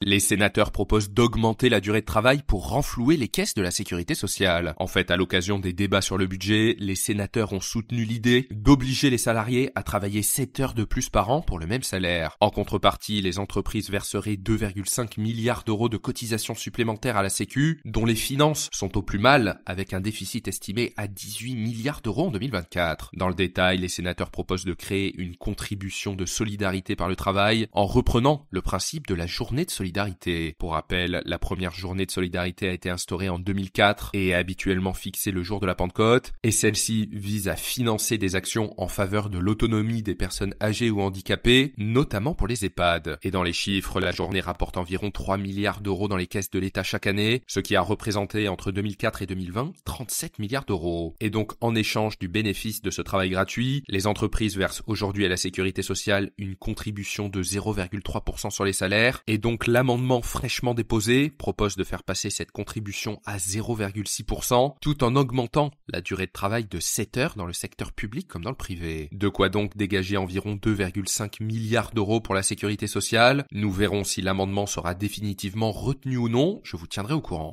Les sénateurs proposent d'augmenter la durée de travail pour renflouer les caisses de la sécurité sociale. En fait, à l'occasion des débats sur le budget, les sénateurs ont soutenu l'idée d'obliger les salariés à travailler 7 heures de plus par an pour le même salaire. En contrepartie, les entreprises verseraient 2,5 milliards d'euros de cotisations supplémentaires à la Sécu, dont les finances sont au plus mal, avec un déficit estimé à 18 milliards d'euros en 2024. Dans le détail, les sénateurs proposent de créer une contribution de solidarité par le travail en reprenant le principe de la journée de solidarité. Pour rappel, la première journée de solidarité a été instaurée en 2004 et est habituellement fixée le jour de la Pentecôte, et celle-ci vise à financer des actions en faveur de l'autonomie des personnes âgées ou handicapées, notamment pour les EHPAD. Et dans les chiffres, la journée rapporte environ 3 milliards d'euros dans les caisses de l'État chaque année, ce qui a représenté entre 2004 et 2020 37 milliards d'euros. Et donc, en échange du bénéfice de ce travail gratuit, les entreprises versent aujourd'hui à la sécurité sociale une contribution de 0,3% sur les salaires, et donc l'amendement fraîchement déposé propose de faire passer cette contribution à 0,6% tout en augmentant la durée de travail de 7 heures dans le secteur public comme dans le privé. De quoi donc dégager environ 2,5 milliards d'euros pour la sécurité sociale. Nous verrons si l'amendement sera définitivement retenu ou non, je vous tiendrai au courant.